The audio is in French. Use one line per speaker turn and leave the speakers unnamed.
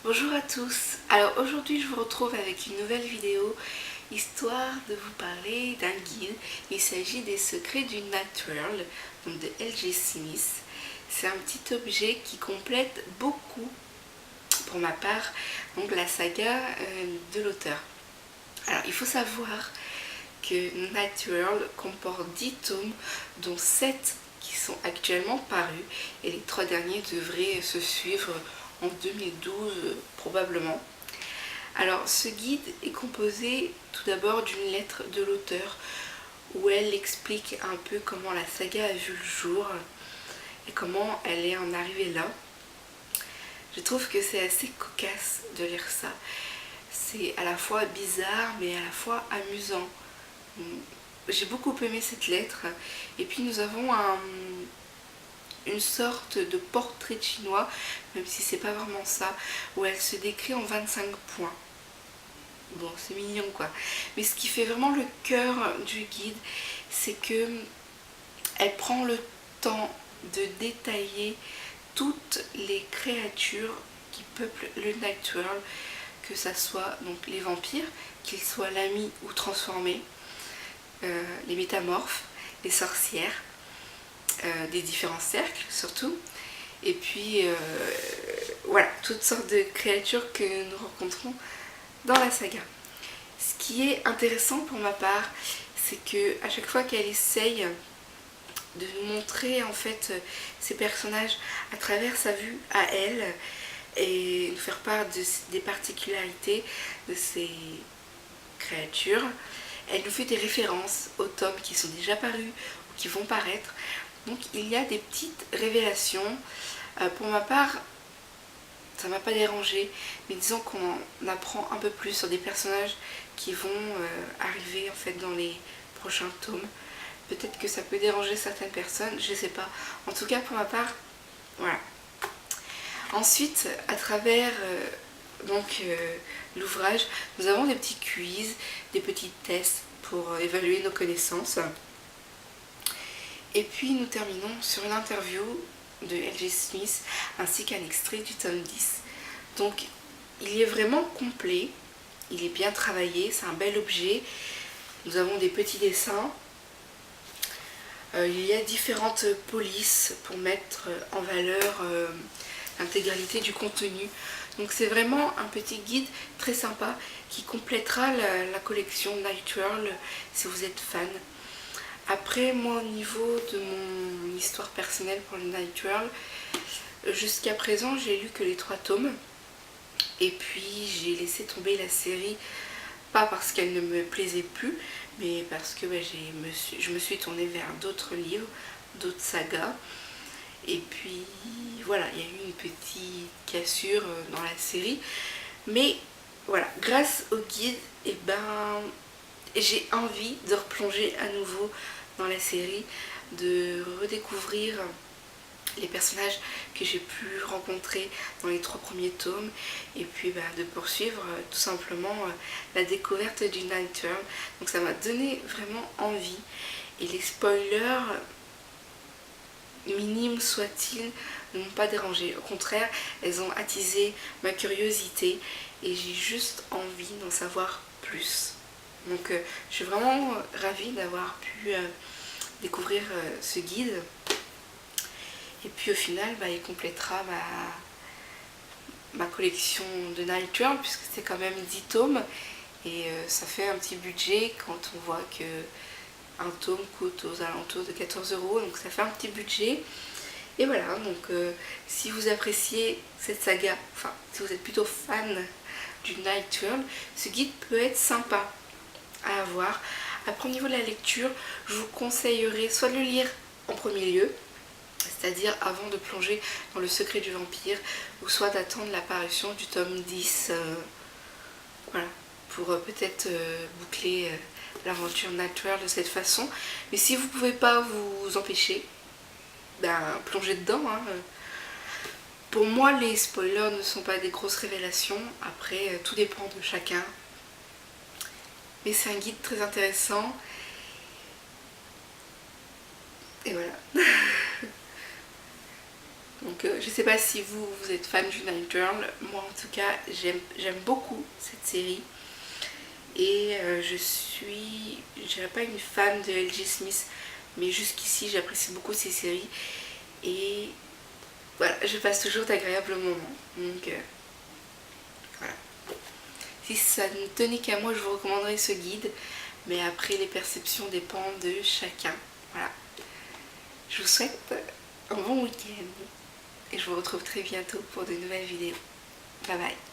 Bonjour à tous. Alors aujourd'hui je vous retrouve avec une nouvelle vidéo histoire de vous parler d'un guide. Il s'agit des secrets du Night World, donc de L.J. Smith. C'est un petit objet qui complète beaucoup, pour ma part, donc la saga de l'auteur. Alors il faut savoir que Night World comporte 10 tomes, dont 7 qui sont actuellement parus, et les 3 derniers devraient se suivre en 2012 probablement. Alors ce guide est composé tout d'abord d'une lettre de l'auteur où elle explique un peu comment la saga a vu le jour et comment elle est en arrivée là. Je trouve que c'est assez cocasse de lire ça. C'est à la fois bizarre mais à la fois amusant. J'ai beaucoup aimé cette lettre. Et puis nous avons une sorte de portrait chinois, même si c'est pas vraiment ça, où elle se décrit en 25 points. Bon, c'est mignon quoi. Mais ce qui fait vraiment le cœur du guide, c'est que elle prend le temps de détailler toutes les créatures qui peuplent le Night World, que ça soit donc les vampires, qu'ils soient lamis ou transformés, les métamorphes, les sorcières, des différents cercles surtout, et puis voilà, toutes sortes de créatures que nous rencontrons dans la saga. Ce qui est intéressant pour ma part, c'est que à chaque fois qu'elle essaye de nous montrer en fait ces personnages à travers sa vue à elle et nous faire part des particularités de ces créatures, elle nous fait des références aux tomes qui sont déjà parus ou qui vont paraître. Donc il y a des petites révélations. Pour ma part, ça m'a pas dérangé, mais disons qu'on apprend un peu plus sur des personnages qui vont arriver en fait dans les prochains tomes. Peut-être que ça peut déranger certaines personnes, je sais pas. En tout cas pour ma part, voilà. Ensuite, à travers l'ouvrage, nous avons des petits quiz, des petits tests pour évaluer nos connaissances. Et puis nous terminons sur une interview de L.J. Smith ainsi qu'un extrait du tome 10. Donc il est vraiment complet, il est bien travaillé, c'est un bel objet. Nous avons des petits dessins. Il y a différentes polices pour mettre en valeur l'intégralité du contenu. Donc c'est vraiment un petit guide très sympa qui complétera la collection Night World si vous êtes fan. Après, moi au niveau de mon histoire personnelle pour le Night World, jusqu'à présent j'ai lu que les 3 tomes. Et puis j'ai laissé tomber la série, pas parce qu'elle ne me plaisait plus, mais parce que je me suis tournée vers d'autres livres, d'autres sagas. Et puis voilà, il y a eu une petite cassure dans la série. Mais voilà, grâce au guide, j'ai envie de replonger à nouveau dans la série, de redécouvrir les personnages que j'ai pu rencontrer dans les 3 premiers tomes, et puis de poursuivre tout simplement la découverte du Night World. Donc ça m'a donné vraiment envie, et les spoilers, minimes soient-ils, ne m'ont pas dérangé. Au contraire, elles ont attisé ma curiosité et j'ai juste envie d'en savoir plus. Donc je suis vraiment ravie d'avoir pu découvrir ce guide. Et puis au final, il complétera ma collection de Night World, puisque c'est quand même 10 tomes. Et ça fait un petit budget quand on voit que un tome coûte aux alentours de 14 €. Donc ça fait un petit budget. Et voilà, donc si vous appréciez cette saga, enfin si vous êtes plutôt fan du Night World, ce guide peut être sympa à avoir. Après au niveau de la lecture, je vous conseillerais soit de le lire en premier lieu, c'est-à-dire avant de plonger dans le secret du vampire, ou soit d'attendre l'apparition du tome 10, voilà, pour peut-être boucler l'aventure Night World de cette façon. Mais si vous ne pouvez pas vous empêcher, plongez dedans. Pour moi, les spoilers ne sont pas des grosses révélations, après tout dépend de chacun. Mais c'est un guide très intéressant. Et voilà. Donc Donc je sais pas si vous êtes fan du Night Journal. Moi en tout cas j'aime beaucoup cette série. Et je suis, je dirais pas une fan de L.J. Smith, mais jusqu'ici j'apprécie beaucoup ses séries. Et voilà, je passe toujours d'agréables moments. Donc voilà. Si ça ne tenait qu'à moi, je vous recommanderais ce guide. Mais après, les perceptions dépendent de chacun. Voilà. Je vous souhaite un bon week-end. Et je vous retrouve très bientôt pour de nouvelles vidéos. Bye bye.